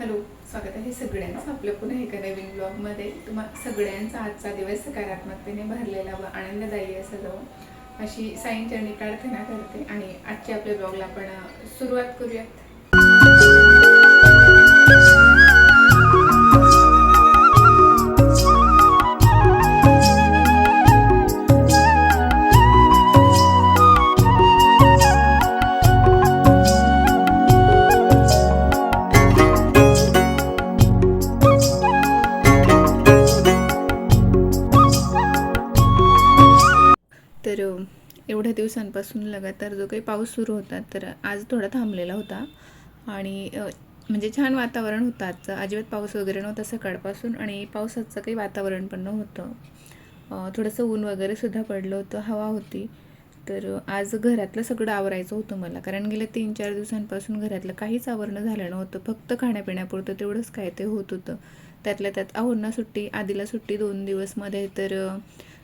Hello, स्वागत आहे सगळ्यांचं आपलं पुन्हा एका नवीन ब्लॉगमध्ये. सगळ्यांचा आजचा दिवस सकारात्मकतेने भरलेला व आनंददायी असं जावं अशी साईंचरणी प्रार्थना करते आणि आजच्या आपल्या ब्लॉगला आपण सुरुवात करूयात. तर एवढ्या दिवसांपासून लगातार जो काही पाऊस सुरू होता तर आज थोडा थांबलेला होता आणि म्हणजे छान वातावरण होतं आजचं. अजिबात पाऊस वगैरे नव्हता सकाळपासून आणि पावसाचं काही वातावरण पण नव्हतं. थोडंसं ऊन वगैरे सुद्धा पडलं होतं, हवा होती. तर आज घरातलं सगळं आवरायचं होतं मला, कारण गेल्या 3-4 दिवसांपासून घरातलं काहीच आवरणं झालं नव्हतं. फक्त खाण्यापिण्यापुरतं तेवढंच काय ते होत होतं. त्यातल्या त्यात आहोंना सुट्टी, आधीला सुट्टी 2 दिवसमध्ये. तर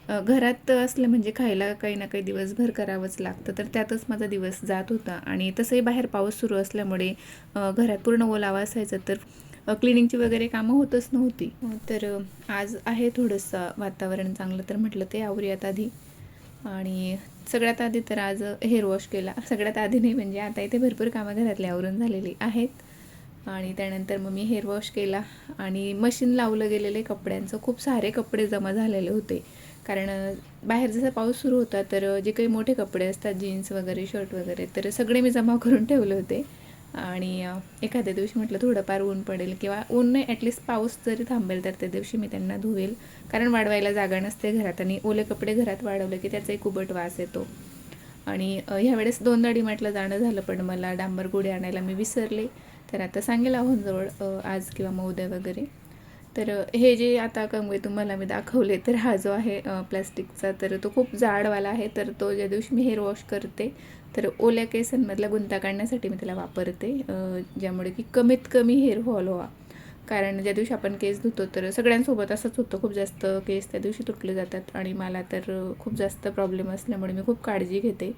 घरात असलं म्हणजे खायला काही ना काही दिवसभर करावंच लागतं. तर त्यातच माझा दिवस जात होता आणि तसंही बाहेर पाऊस सुरू असल्यामुळे घरात पूर्ण ओलावा असायचं. तर क्लिनिंगची वगैरे कामं होतच नव्हती. तर आज आहे थोडंसं वातावरण चांगलं, तर म्हटलं ते आवरूयात आधी. आणि सगळ्यात आधी तर आज हेअर वॉश केला. सगळ्यात आधी नाही म्हणजे आता इथे भरपूर कामं घरातली आवरून झालेली आहेत आणि त्यानंतर मग मी हेअर वॉश केला आणि मशीन लावलं गेलेले कपड्यांचं. खूप सारे कपडे जमा झालेले होते, कारण बाहेर जसा पाऊस सुरू होता तर जे काही मोठे कपडे असतात, जीन्स वगैरे, शर्ट वगैरे, तर सगळे मी जमा करून ठेवले होते. आणि एखाद्या दिवशी म्हटलं थोडंफार ऊन पडेल किंवा ऊन नाही, ॲटलिस्ट पाऊस जरी थांबेल तर त्या दिवशी मी त्यांना धुवेल, कारण वाढवायला जागा नसते घरात आणि ओले कपडे घरात वाढवले की त्याचा एक उबट वास येतो. आणि ह्यावेळेस 2दा डीमार्टला जाणं झालं, पण मला डांबर गोळी आणायला मी विसरले. तर आता सांगेल आहोंजवळ आज किंवा मग उद्या वगैरे. तर हे जे आता कंगवे तुम्हाला मी दाखवले, तर हा जो आहे प्लॅस्टिकचा, तर तो खूप जाडवाला आहे. तर तो ज्या दिवशी मी हेअर वॉश करते तर ओल्या केसांमधला गुंता काढण्यासाठी मी त्याला वापरते, ज्यामुळे की कमीत कमी हेअर फॉल व्हावा. कारण ज्या दिवशी आपण केस धुतो तर सगळ्यांसोबत असंच होतं, खूप जास्त केस त्या दिवशी तुटले जातात आणि मला तर खूप जास्त प्रॉब्लेम असल्यामुळे मी खूप काळजी घेते.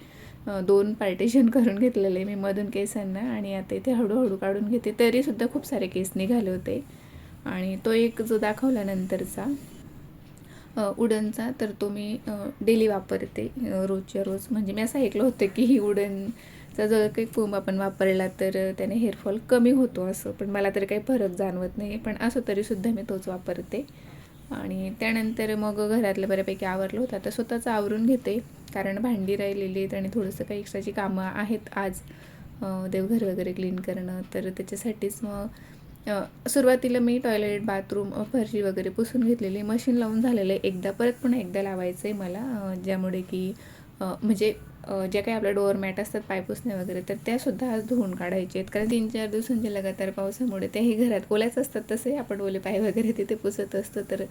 2 पार्टिशन करून घेतलेले मी मधून केसांना आणि आता इथे हळूहळू काढून घेते. तरीसुद्धा खूप सारे केस निघाले होते. आणि तो एक जो दाखवल्यानंतरचा उडनचा, तर तो मी डेली वापरते, रोजच्या रोज. म्हणजे मी असं ऐकलं होतं की ही उडनचा जो काही फोम आपण वापरला तर त्याने हेअरफॉल कमी होतो असं, पण मला तरी काही फरक जाणवत नाही. पण असं तरीसुद्धा मी तोच वापरते. आणि त्यानंतर मग घरातलं बऱ्यापैकी आवरलं होतं. आता स्वतःचं आवरून घेते, कारण भांडी राहिलेली आहेत आणि थोडंसं काही एक्स्ट्राची कामं आहेत आज, देवघर वगैरे क्लीन करणं. तर त्याच्यासाठीच मग सुरुवातीला मी टॉयलेट, बाथरूम, फरशी वगैरे पुसून घेतलेली. मशीन लावून झालेलं आहे एकदा, परत पुन्हा एकदा लावायचं आहे मला, ज्यामुळे की म्हणजे ज्या काही आपल्या डोअरमॅट असतात पाय पुसणे वगैरे, तर त्यासुद्धा आज धुवून काढायचे आहेत. कारण 3-4 दिवसांच्या लगातार पावसामुळे त्याही घरात ओल्याच असतात, तसे आपण ओले पाय वगैरे तिथे पुसत असतो. तर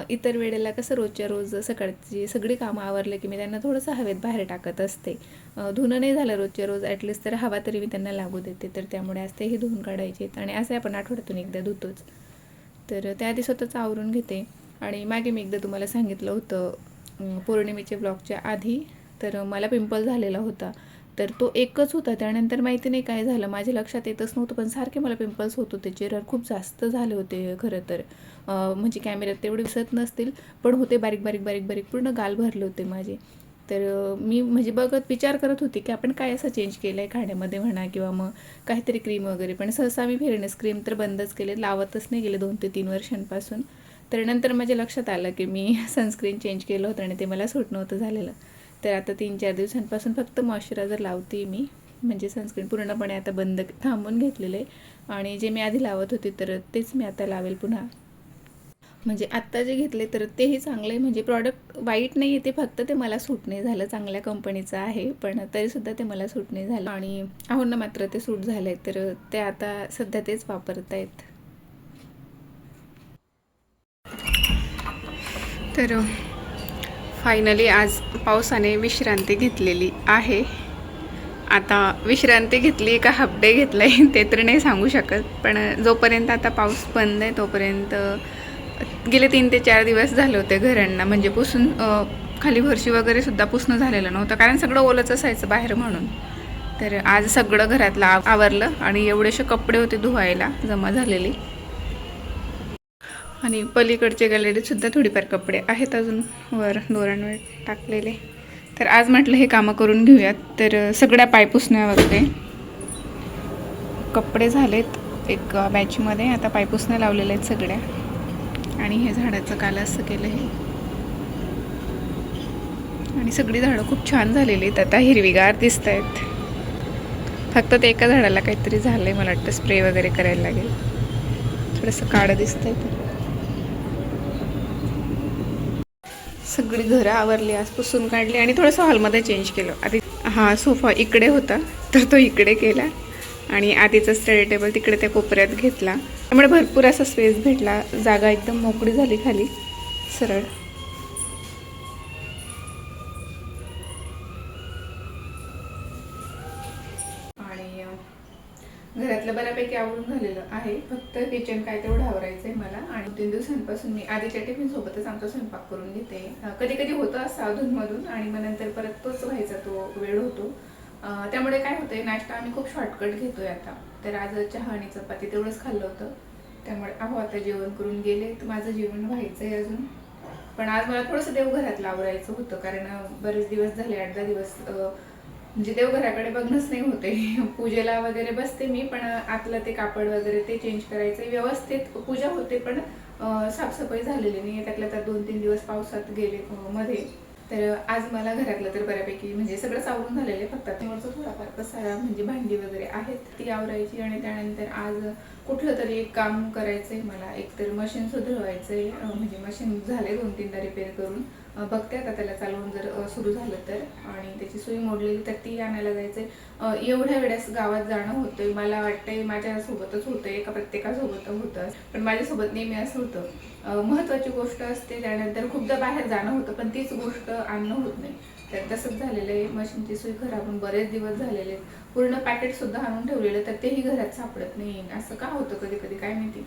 इतर वेळेला कसं रोजच्या रोज सकाळची सगळी कामं आवरले की मी त्यांना थोडंसं हवेत बाहेर टाकत असते. धुणं नाही झालं रोजच्या रोज ॲटलिस्ट, तर हवा तरी मी त्यांना लागू देते. तर त्यामुळे आज तेही धुवून काढायचे आहेत आणि असे आपण आठवड्यातून एकदा धुतोच. तर त्याआधी स्वतःच आवरून घेते. आणि मागे मी एकदा तुम्हाला सांगितलं होतं पौर्णिमेच्या ब्लॉगच्या आधी, तर मला पिंपल झालेला होता. तर तो एकच होता. त्यानंतर माहिती नाही काय झालं, माझ्या लक्षात येतच नव्हतं, पण सारखे मला पिंपल्स होत होते. चेहऱ्यावर खूप जास्त झाले होते खरं तर. म्हणजे कॅमेऱ्यात तेवढे दिसत नसतील, पण होते बारीक बारीक बारीक बारीक, पूर्ण गाल भरले होते माझे. तर मी म्हणजे बघत विचार करत होते की आपण काय असं चेंज केलं आहे खाण्यामध्ये म्हणा किंवा मग काहीतरी क्रीम वगैरे. पण सहसा मी फेअरनेस क्रीम तर बंदच केले, लावतच नाही गेले 2 ते 3 वर्षांपासून. तर नंतर माझ्या लक्षात आलं की मी सनस्क्रीन चेंज केलं होतं आणि ते मला सूट नव्हतं झालेलं. तर आता 3-4 दिवसांपासून फक्त मॉइश्चरायझर लावते मी, म्हणजे सनस्क्रीन पूर्णपणे आता बंद थांबून घेतलेलं आहे. आणि जे मी आधी लावत होते तर तेच मी आता लावेल पुन्हा. म्हणजे आत्ता जे घेतले तर तेही चांगले, म्हणजे प्रॉडक्ट वाईट नाही आहे, ते फक्त ते मला सूट नाही झालं. चांगल्या कंपनीचं आहे पण तरीसुद्धा ते मला सूट नाही झालं आणि आहोंना मात्र ते सूट झालं आहे. तर ते आता सध्या तेच वापरत आहेत. तर फायनली आज पावसाने विश्रांती घेतलेली आहे. आता विश्रांती घेतली का हाफ डे घेतला आहे ते तर नाही सांगू शकत, पण जोपर्यंत आता पाऊस बंद आहे तोपर्यंत गेले 3 ते 4 दिवस झाले होते घरांना म्हणजे पुसून, खाली फरशी वगैरे सुद्धा पुसणं झालेलं नव्हतं, कारण सगळं ओलंच असायचं बाहेर म्हणून. तर आज सगळं घरातलं आवरलं आणि एवढेसे कपडे होते धुवायला जमा झालेले. आणि पलीकडच्या गॅलरीत सुद्धा थोडीफार कपडे आहेत अजून वर दोऱ्यांवर टाकलेले. तर आज म्हटलं हे कामं करून घेऊयात. तर सगळ्या पाय पुसण्या वगैरे कपडे झालेत एक बॅचमध्ये. आता पाय पुसण्या लावलेल्या आहेत सगळ्या. आणि हे झाडाचं काल असं केलं हे. आणि सगळी झाडं खूप छान झालेली आहेत, आता हिरवीगार दिसत आहेत. फक्त ते एका झाडाला काहीतरी झालंय, मला वाटतं स्प्रे वगैरे करायला लागेल. थोडंसं काळं दिसतंय. सगळी घरं आवरली, आज पुसून काढली आणि थोडंसं हॉलमध्ये चेंज केलं. आधी हा सोफा इकडे होता तर तो इकडे केला आणि आधीचा स्टडी टेबल तिकडे त्या कोपऱ्यात घेतला. त्यामुळे भरपूर असा स्पेस भेटला, जागा एकदम मोकळी झाली खाली सरळ. आणि घरातलं बऱ्यापैकी आवरून झालेलं आहे. फक्त किचन काय तेवढं आवरायचं आहे मला. आणि 3 दिवसांपासून मी आधीच्या टिफिन सोबतच आमचा स्वयंपाक करून घेते. कधी कधी होतं असं अधूनमधून आणि मग नंतर परत तोच व्हायचा, तो वेळ होतो. त्यामुळे काय होतंय, नाश्ता आम्ही खूप शॉर्टकट घेतोय आता. तर आज चहा आणि चपाती तेवढंच खाल्लं होतं. त्यामुळे आता जेवण करून गेले. तर माझं जेवण व्हायचंय अजून. पण आज मला थोडंसं देवघरातलं आवरायचं होतं, कारण बरेच दिवस झाले, 8-10 दिवस म्हणजे देवघराकडे बघणंच नाही होते. पूजेला वगैरे बसते मी, पण आतलं ते कापड वगैरे ते चेंज करायचं. व्यवस्थित पूजा होते पण साफसफाई झालेली नाही. त्यातल्या त्यात 2-3 दिवस पावसात गेले मध्ये. तर आज मला घरातलं तर बऱ्यापैकी म्हणजे सगळंच आवरून झालेलं आहे. फक्त त्यावरचं थोडाफार पसारा म्हणजे भांडी वगैरे आहेत ती आवरायची. आणि त्यानंतर आज कुठलं तरी एक काम करायचं आहे मला. एक तर मशीन सुधारवायचं आहे. म्हणजे मशीन झाले 2-3दा रिपेअर करून, बघते आता त्याला चालवून जर सुरू झालं तर. आणि त्याची सुई मोडलेली तर ती आणायला जायचं आहे. एवढ्या वेळेस गावात जाणं होतंय, मला वाटतंय माझ्यासोबतच होतंय का प्रत्येकासोबत होतं, पण माझ्यासोबत नेहमी असं होतं. महत्त्वाची गोष्ट असते, त्यानंतर खूपदा बाहेर जाणं होतं पण तीच गोष्ट आणणं होत नाही. तर तसंच झालेलं आहे. मशीनची सुई खराब होऊन बरेच दिवस झालेले. पूर्ण पॅकेटसुद्धा आणून ठेवलेलं तर तेही घरात सापडत नाही. असं का होतं कधी कधी काय माहिती.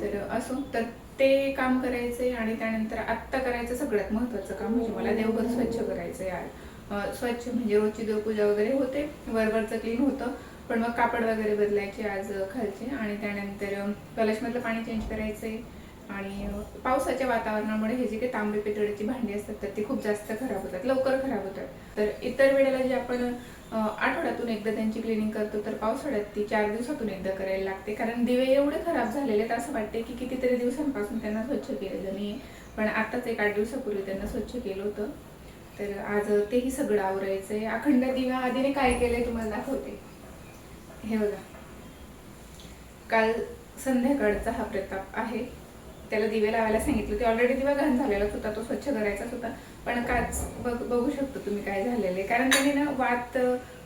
तर असो, तर ते काम करायचे. आणि त्यानंतर आत्ता करायचं सगळ्यात महत्त्वाचं काम म्हणजे मला देवघर स्वच्छ करायचं आहे. स्वच्छ म्हणजे रोजची देवपूजा वगैरे होते, वरवरचं क्लीन होतं, पण मग कापड वगैरे बदलायचे आज खालचे. आणि त्यानंतर कलशमधलं पाणी चेंज करायचं आहे. आणि पावसाच्या वातावरणामुळे हे जे काही तांबे पितळेची भांडी असतात तर ती खूप जास्त खराब होतात, लवकर खराब होतात. तर इतर वेळेला जे आपण आठवड्यातून एकदा त्यांची क्लिनिंग करतो, तर पावसाळ्यात ती 4 दिवसातून एकदा करायला लागते. कारण दिवे एवढे खराब झालेले आहेत, असं वाटते की कितीतरी दिवसांपासून त्यांना स्वच्छ केलेलं नाही. पण आताच एक 8 दिवसापूर्वी त्यांना स्वच्छ केलं होतं. तर आज तेही सगळं आवरायचं आहे. अखंड दिवा आधीने काय केलंय तुम्हाला दाखवते. हे बघा, काल संध्याकाळचा हा प्रताप आहे. त्याला दिवे लावायला सांगितलं होते. ऑलरेडी दिवा घाण झालेलाच होता, तो स्वच्छ करायचाच होता. पण काच बघू शकतो तुम्ही काय झालेलं आहे. कारण त्याने ना वात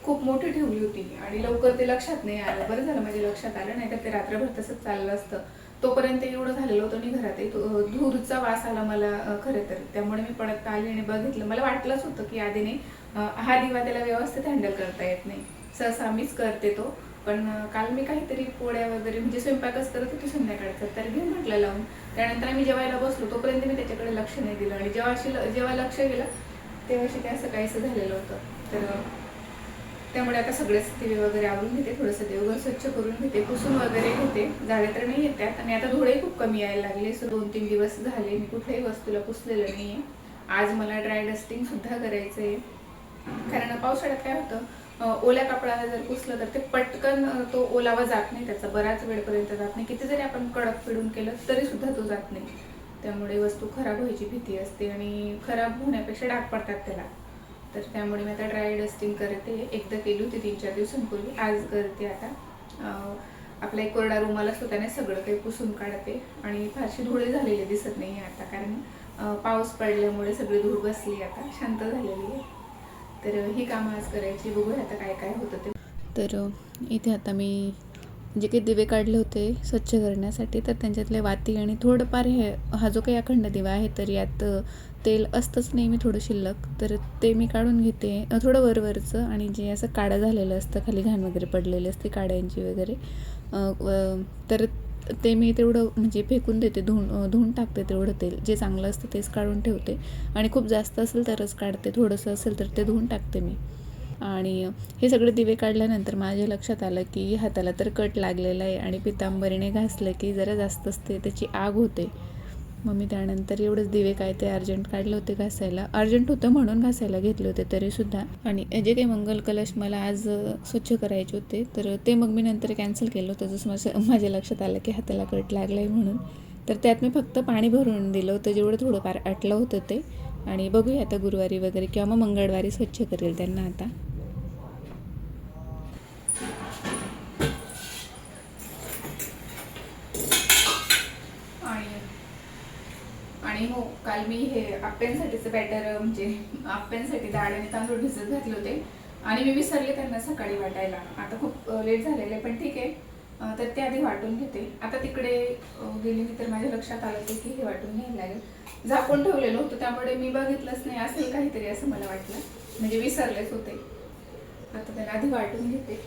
खूप मोठी ठेवली होती आणि लवकर ते लक्षात नाही आलं. बरं झालं माझ्या लक्षात आलं, नाही तर ते रात्रभर तसंच चाललं असतं. तोपर्यंत एवढं झालेलं होतं आणि घरात धूरचा वास आला मला खरं तर. त्यामुळे मी पळत आले आणि बघितलं. मला वाटलंच होतं की आधीने हा दिवा त्याला व्यवस्थित हँडल करता येत नाही. सहसा मीच करते तो. पण काल मी काहीतरी पोळ्या वगैरे म्हणजे स्वयंपाकच करत होती संध्याकाळचं, तर घेऊन म्हटलं लावून. त्यानंतर आम्ही जेवायला बसलो, तोपर्यंत मी त्याच्याकडे लक्ष नाही दिलं. आणि जेव्हा लक्ष गेलं तेव्हा ते असं काहीसं झालेलं होतं. तर त्यामुळे आता सगळेच दिवे वगैरे आवरून घेते, थोडंसं देवघर स्वच्छ करून घेते, पुसून वगैरे घेते. झाडे तर नाही येत त्यात. आणि आता धुळे खूप कमी यायला लागले. 2-3 दिवस झाले मी कुठल्याही वस्तूला पुसलेलं नाही आहे. आज मला ड्राय डस्टिंग सुद्धा करायचं आहे. कारण पावसाळ्यात काय होतं, ओल्या कपड्याला जर पुसलं तर ते पटकन तो ओलावा जात नाही, त्याचा बराच वेळपर्यंत जात नाही. किती जरी आपण कडक पिळून केलं तरी सुद्धा तो जात नाही. त्यामुळे वस्तू खराब व्हायची भीती असते आणि खराब होण्यापेक्षा डाग पडतात त्याला. तर त्यामुळे मी आता ड्राय डस्टिंग करते. एकदा केली होती 3-4 दिवसांपूर्वी, आज करते आता. आपला एक कोरडा रुमाल असतो त्याने सगळं काही पुसून काढते. आणि फारशी धुळे झालेली दिसत नाही आता, कारण पाऊस पडल्यामुळे सगळी धूळ बसली, आता शांत झालेली आहे. तर ही कामं आज करायची. बघूया आता काय काय होतं ते. तर इथे आता मी जे काही दिवे काढले होते स्वच्छ करण्यासाठी, तर त्यांच्यातले वाती आणि थोडंफार हा जो काही अखंड दिवा आहे तर यात तेल असतंच नेहमी थोडं शिल्लक, तर ते मी काढून घेते. थोडं वरवरचं, आणि जे असं काळं झालेलं असतं, खाली घाण वगैरे पडलेली असते काड्यांची वगैरे, तर ते मी तेवढं म्हणजे फेकून देते, धुवून टाकते तेवढं तेल. जे चांगलं असतं तेच काढून ठेवते. आणि खूप जास्त असेल तरच काढते, थोडंसं असेल तर ते धुवून टाकते मी. आणि हे सगळे दिवे काढल्यानंतर माझ्या लक्षात आलं की हाताला तर कट लागलेला आहे आणि पितांबरीने घासलं की जरा जास्तच त्याची आग होते. मग मी त्यानंतर एवढंच दिवे काय ते अर्जंट काढले होते घासायला. अर्जंट होतं म्हणून घासायला घेतले होते तरीसुद्धा. आणि जे काही मंगल कलश मला आज स्वच्छ करायचे होते तर ते मग मी नंतर कॅन्सल केलं होतं. जसं माझ्या लक्षात आलं की हाताला कट लागला आहे म्हणून. तर त्यात मी फक्त पाणी भरून दिलं होतं, जेवढं थोडंफार आटलं होतं ते. आणि बघूया आता गुरुवारी वगैरे किंवा मग मंगळवारी स्वच्छ करेल त्यांना आता. आणि हो, काल मी हे आप्प्यांसाठीचं बॅटर म्हणजे आप्प्यांसाठी डाळ आणि तांदूळ भिजत घातले होते आणि मी विसरले त्यांना सकाळी वाटायला. आता खूप लेट झालेलं आहे पण ठीक आहे. तर ते आधी वाटून घेते. आता तिकडे गेली मी तर माझ्या लक्षात आलं की हे वाटून घ्यायला लागेल. झाकून ठेवलेलं होतं त्यामुळे मी बघितलंच नाही, असेल काहीतरी असं मला वाटलं, म्हणजे विसरलेच होते. आता त्याला आधी वाटून घेते.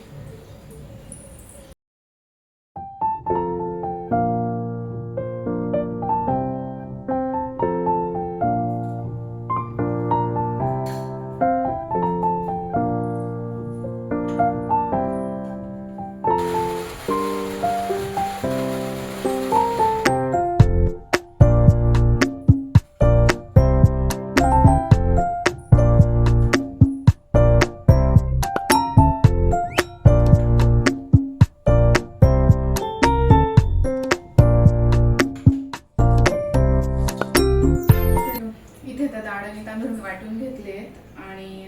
डाळ आणि तांदूळ वाटून घेतले आणि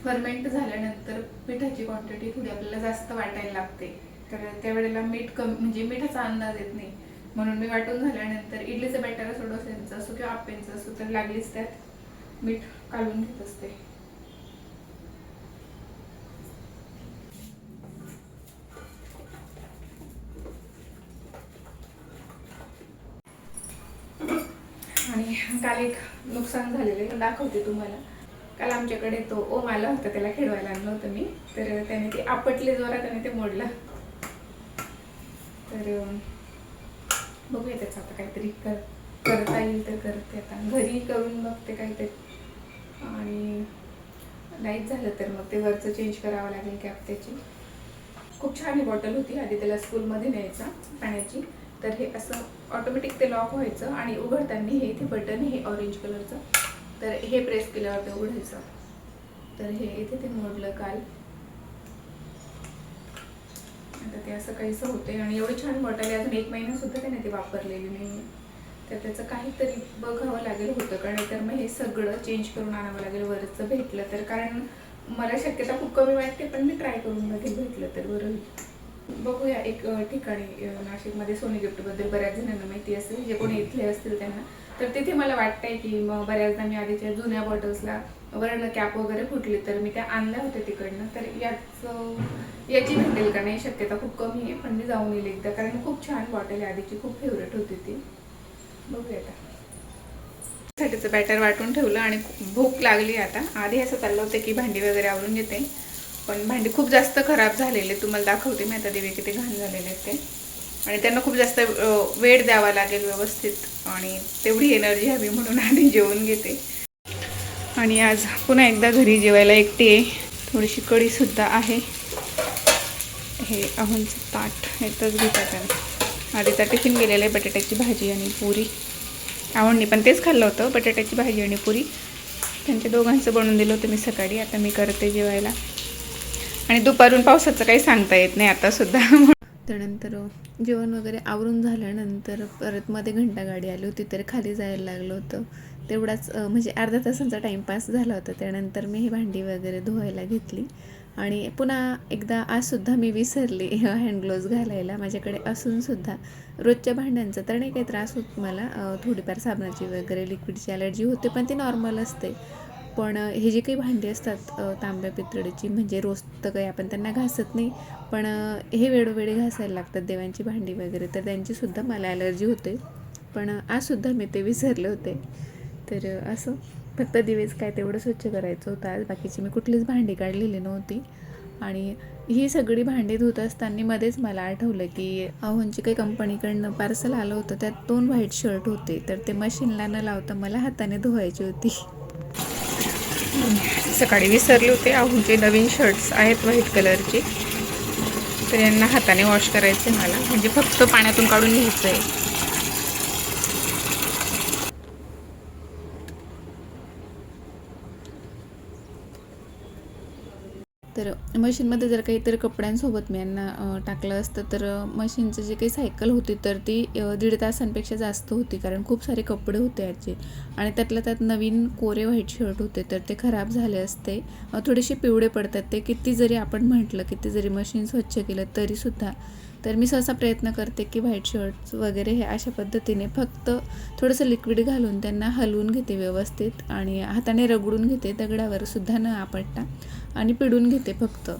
फर्मेंट झाल्यानंतर पिठाची क्वांटिटी थोडी आपल्याला जास्त वाटायला लागते. तर त्यावेळेला मीठ कमी, म्हणजे मिठाचा अंदाज येत नाही, म्हणून मी वाटून झाल्यानंतर इडलीचं बॅटर असो, डोस्यांचं असो किंवा आप्प्यांचं असो तर लागलीच त्यात मीठ काढून घेत असते. आणि काल एक नुकसान झालेले दाखवते तुम्हाला. काल आमच्याकडे तो ओम आला होता, त्याला खेळवायला आणलं होतं मी. तर त्याने ते आपटले जोरात आणि ते मोडलं. तर बघूया त्याचं आता काहीतरी करता येईल तर करते. आता घरी करून बघते काहीतरी. आणि नाहीच झालं तर मग ते वरचं चेंज करावं लागेल कॅप त्याची. खूप छान ही बॉटल होती. आधी त्याला स्कूलमध्ये न्यायचा पाण्याची. तर हे असं ऑटोमॅटिक ते लॉक व्हायचं आणि उघडताना हे इथे बटन हे ऑरेंज कलरचं, तर हे प्रेस केल्यावर ते उघडायचं. तर हे इथे ते मोडलं काल. आता ते असं काहीसं होते. आणि एवढी छान बॉटल आहे, अजून 1 महिना सुद्धा त्याने ती वापरलेली नाही. तर त्याचं काहीतरी बघावं लागेल होतं का, नाही तर मग हे सगळं चेंज करून आणावं लागेल वरचं भेटलं तर. कारण मला शक्यता खूप कमी वाटते, पण मी ट्राय करून बघेल, भेटलं तर बरं. बघूया एक ठिकाणी नाशिकमध्ये सोनी गिफ्टबद्दल बऱ्याच जणांना माहिती असेल, जे कोणी इथले असतील त्यांना. तर तिथे मला वाटतंय की मग बऱ्याचदा मी आधीच्या जुन्या बॉटल्सला वरनं कॅप वगैरे फुटली तर मी त्या आणल्या होत्या तिकडनं. तर याची भेटेल का, नाही शक्यता खूप कमी आहे, पण मी जाऊन येईल एकदा. कारण खूप छान बॉटल आहे, आधीची खूप फेवरेट होती ती. बघूया आता. साठीचं बॅटर वाटून ठेवलं आणि भूक लागली आता. आधी असं चाललं होतं की भांडी वगैरे आवरून घेते, पण भांडी खूप जास्त खराब झालेले. तुम्हाला दाखवते मी आता दिवे किती घाण झालेले आहेत ते. आणि त्यांना खूप जास्त वेळ द्यावा लागेल व्यवस्थित, आणि तेवढी एनर्जी हवी, म्हणून आधी जेवून घेते. आणि आज पुन्हा एकदा घरी जेवायला एकटी आहे. थोडीशी कढीसुद्धा आहे. हे अहोंचं ताट हेच घेतात. आधीचा टिफिन गेलेला आहे, बटाट्याची भाजी आणि पुरी. आवडणी पण तेच खाल्लं होतं, बटाट्याची भाजी आणि पुरी. त्यांच्या दोघांचं बनवून दिलं होतं मी सकाळी. आता मी करते जेवायला. आणि दुपारून पावसाचं काही सांगता येत नाही आतासुद्धा. त्यानंतर जेवण वगैरे आवरून झाल्यानंतर परत मध्ये घंटा गाडी आली होती, तर खाली जायला लागलं होतं. तेवढाच म्हणजे अर्धा तासांचा टाईमपास झाला होता. त्यानंतर मी ही भांडी वगैरे धुवायला घेतली. आणि पुन्हा एकदा आजसुद्धा मी विसरली हँड ग्लोव्ज घालायला. माझ्याकडे असूनसुद्धा रोजच्या भांड्यांचा तर नाही काही त्रास होत मला. थोडीफार साबणाची वगैरे लिक्विडची ॲलर्जी होते, पण ती नॉर्मल असते. पण हे जे काही भांडी असतात तांब्या पितळेची, म्हणजे रोज तर काही आपण त्यांना घासत नाही, पण हे वेळोवेळी घासायला लागतात देवांची भांडी वगैरे, तर त्यांचीसुद्धा मला ॲलर्जी होते. पण आजसुद्धा मी ते विसरले होते. तर असं फक्त दिवेच काय तेवढं स्वच्छ करायचं होतं आज. बाकीची मी कुठलीच भांडी काढलेली नव्हती. आणि ही सगळी भांडी धुत असताना मध्येच मला आठवलं की अहोंची काही कंपनीकडनं पार्सल आलं होतं. त्यात 2 व्हाईट शर्ट होते, तर ते मशीनला न लावता मला हाताने धुवायची होती. सकाळी विसरले होते. आहूचे नवीन शर्ट्स आहेत व्हाईट कलरचे, तर यांना हाताने वॉश करायचे मला, म्हणजे फक्त पाण्यातून काढून घ्यायचं आहे. तर मशीनमध्ये जर काही तर कपड्यांसोबत मी यांना टाकलं असतं तर मशीनचं जे काही सायकल होती तर ती 1.5 तासांपेक्षा जास्त होती, कारण खूप सारे कपडे होते याचे आणि त्यातल्या त्यात नवीन कोरे व्हाईट शर्ट होते, तर ते खराब झाले असते. थोडेसे पिवळे पडतात ते, किती जरी आपण म्हटलं, किती जरी मशीन स्वच्छ केलं तरीसुद्धा. तर मी सहसा प्रयत्न करते की व्हाईट शर्ट्स वगैरे हे अशा पद्धतीने फक्त थोडंसं लिक्विड घालून त्यांना हलवून घेते व्यवस्थित आणि हाताने रगडून घेते, दगडावर सुद्धा न आपटता, आणि पिळून घेते फक्त.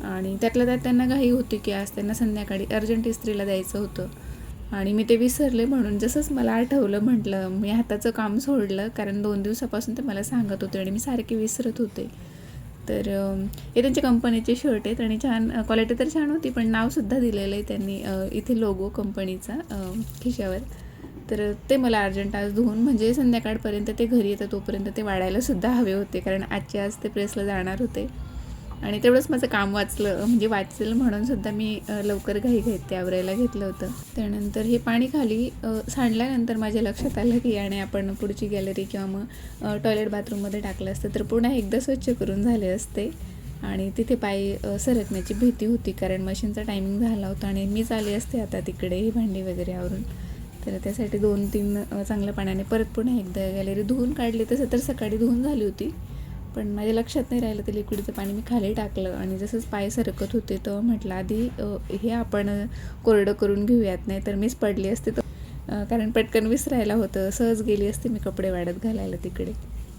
आणि त्यातल्या त्यात त्यांना घाई होती की आज त्यांना संध्याकाळी अर्जंट इस्त्रीला द्यायचं होतं आणि मी ते विसरले. म्हणून जसंच मला आठवलं म्हटलं मी हाताचं काम सोडलं, कारण 2 दिवसापासून ते मला सांगत होते आणि मी सारखे विसरत होते. तर हे त्यांच्या कंपनीचे शर्ट आहेत आणि छान क्वालिटी तर छान होती, पण नावसुद्धा दिलेलं आहे त्यांनी इथे लोगो कंपनीचा खिशावर. तर ते मला अर्जंट आज धुवून, म्हणजे संध्याकाळपर्यंत ते घरी येतं तोपर्यंत ते वाढायलासुद्धा हवे होते, कारण आजचे आज ते प्रेसला जाणार होते आणि तेवढंच माझं काम वाचलं, म्हणजे वाचलं म्हणूनसुद्धा मी लवकर घाईघाईत ते आवरायला घेतलं होतं. त्यानंतर हे पाणी खाली सांडल्यानंतर माझ्या लक्षात आलं की याने आपण पुढची गॅलरी किंवा मग टॉयलेट बाथरूममध्ये टाकलं असतं तर पुन्हा एकदा स्वच्छ करून झाले असते. आणि तिथे पाय सरकण्याची भीती होती, कारण मशीनचा टायमिंग झाला होता आणि मीच आले असते आता तिकडे ही भांडी वगैरे आवरून. तर त्यासाठी 2-3 चांगल्या पाण्याने परत पुन्हा एकदा गॅलरी धुवून काढली. तसं तर सकाळी धुवून झाली होती, पण माझ्या लक्षात नाही राहिलं ते लिक्विडचं पाणी मी खाली टाकलं आणि जसंच पाय सरकत होते तर म्हटलं आधी हे आपण कोरडं करून घेऊयात, नाही तर मीच पडली असते तर, कारण पटकन विसरायला होतं, सहज गेली असते मी कपडे वाळत घालायला तिकडे.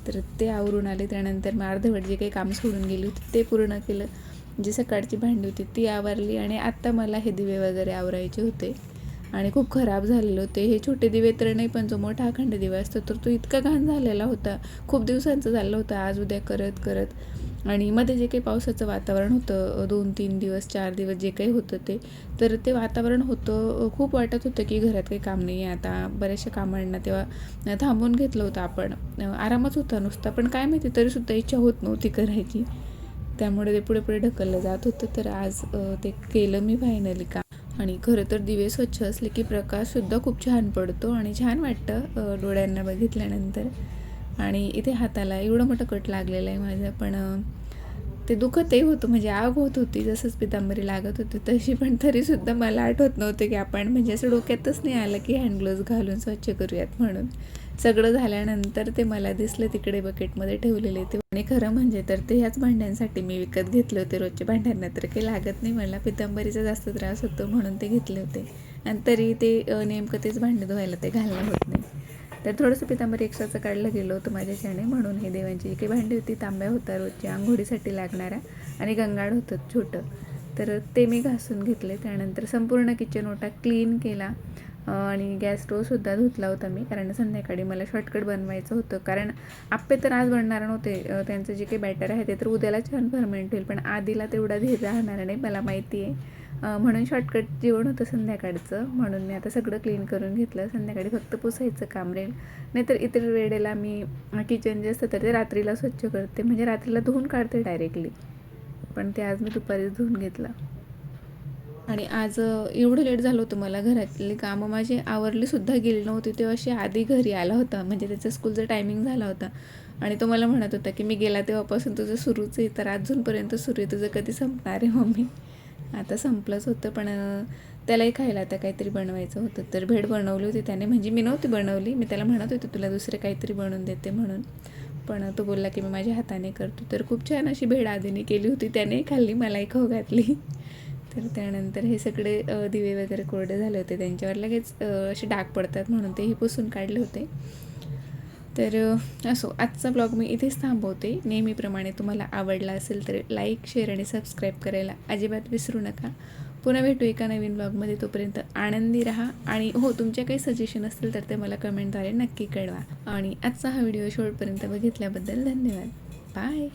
तर ते आवरून आले. त्यानंतर मग अर्धवट जे काही काम सोडून गेली होती ते पूर्ण केलं, जी सकाळची भांडी होती ती आवरली आणि आत्ता मला हे दिवे वगैरे आवरायचे होते आणि खूप खराब झालेले होते. हे छोटे दिवे तर नाही, पण जो मोठा अखंड दिवा असतो तर तो इतका घाण झालेला होता, खूप दिवसांचं झालं होतं, आज उद्या करत करत. आणि मध्ये जे काही पावसाचं वातावरण होतं 2-3 दिवस 4 दिवस जे काही होतं तर ते वातावरण होतं, खूप वाटत होतं की घरात काही काम नाही आहे आता. बऱ्याचशा कामांना तेव्हा थांबवून घेतलं होतं आपण, आरामच होता नुसता, पण काय माहिती तरीसुद्धा इच्छा होत नव्हती करायची, त्यामुळे ते पुढे पुढे ढकललं जात होतं. तर आज ते केलं मी फायनली काम. आणि खरं तर दिवे स्वच्छ असले की प्रकाशसुद्धा खूप छान पडतो आणि छान वाटतं डोळ्यांना बघितल्यानंतर. आणि इथे हाताला एवढं मोठं कट लागलेलं आहे माझं, पण ते दुखतही होतं, म्हणजे आग होत होती जसंच पितांबरी लागत होती तशी, पण तरीसुद्धा मला आठवत नव्हतं की आपण, म्हणजे असं डोक्यातच नाही आलं की हँड ग्लोव्ज घालून स्वच्छ करूयात म्हणून. सगळं झाल्यानंतर ते मला दिसलं तिकडे बकेटमध्ये ठेवलेले ते, आणि खरं म्हणजे तर ते ह्याच भांड्यांसाठी मी विकत घेतले होते. रोजच्या भांड्यांना तर काही लागत नाही मला, पितांबरीचा जास्त त्रास होतो म्हणून ते घेतले होते, आणि तरी ते नेमकं तेच भांडे धुवायला ते घालणं होत नाही. तर थोडंसं पितांबरी एक्स्ट्राचं काढलं गेलं होतं माझ्याच्याने, म्हणून हे देवांची जी काही भांडी होती, तांब्या होता रोजची आंघोळीसाठी लागणारा आणि गंगाळ होतं छोटं, तर ते मी घासून घेतले. त्यानंतर संपूर्ण किचन ओटा क्लीन केला आणि गॅस स्टोवसुद्धा धुतला होता मी, कारण संध्याकाळी मला शॉर्टकट बनवायचं होतं, कारण आप्पे तर आज बनणार नव्हते. त्यांचं जे काही बॅटर आहे ते तर उद्याला छान फर्मेंट होईल, पण आधीला तेवढा धीर राहणार नाही मला माहिती आहे, म्हणून शॉर्टकट जेवण होतं संध्याकाळचं, म्हणून मी आता सगळं क्लीन करून घेतलं. संध्याकाळी फक्त पुसायचं काम राहील, नाहीतर इतर वेळेला मी किचन जे असतं तर ते रात्रीला स्वच्छ करते, म्हणजे रात्रीला धुवून काढते डायरेक्टली, पण ते आज मी दुपारीच धुवून घेतलं. आणि आज एवढं लेट झालं होतं, मला घरातली कामं माझी आवरलीसुद्धा गेली नव्हती तेव्हा अशी आधी घरी आला होता, म्हणजे त्याचा स्कूलचा टायमिंग झाला होता आणि तो मला म्हणत होता की मी गेला तेव्हापासून तुझं सुरूच आहे, तर अजूनपर्यंत सुरू आहे, तुझं कधी संपणार आहे मम्मी. आता संपलंच होतं, पण त्यालाही खायला आता काहीतरी बनवायचं होतं, तर भेळ बनवली होती त्याने, म्हणजे मी नव्हती बनवली, मी त्याला म्हणत होते तुला दुसरे काहीतरी बनवून देते म्हणून, पण तो बोलला की मी माझ्या हाताने करतो. तर खूप छान अशी भेळ आधीने केली होती, त्यानेही खाल्ली, मलाही खाऊ घातली. तर त्यानंतर हे सगळे दिवे वगैरे कोरडे झाले होते, त्यांच्यावर लगेच असे डाग पडतात म्हणून तेही पुसून काढले होते. तर असो, आजचा ब्लॉग मी इथेच थांबवते. नेहमीप्रमाणे तुम्हाला आवडला असेल तर लाईक, शेअर आणि सबस्क्राईब करायला अजिबात विसरू नका. पुन्हा भेटू एका नवीन ब्लॉगमध्ये, तोपर्यंत आनंदी राहा. आणि हो, तुमचे काही सजेशन असतील तर ते मला कमेंटद्वारे नक्की कळवा. आणि आजचा हा व्हिडिओ शेवटपर्यंत बघितल्याबद्दल धन्यवाद. बाय.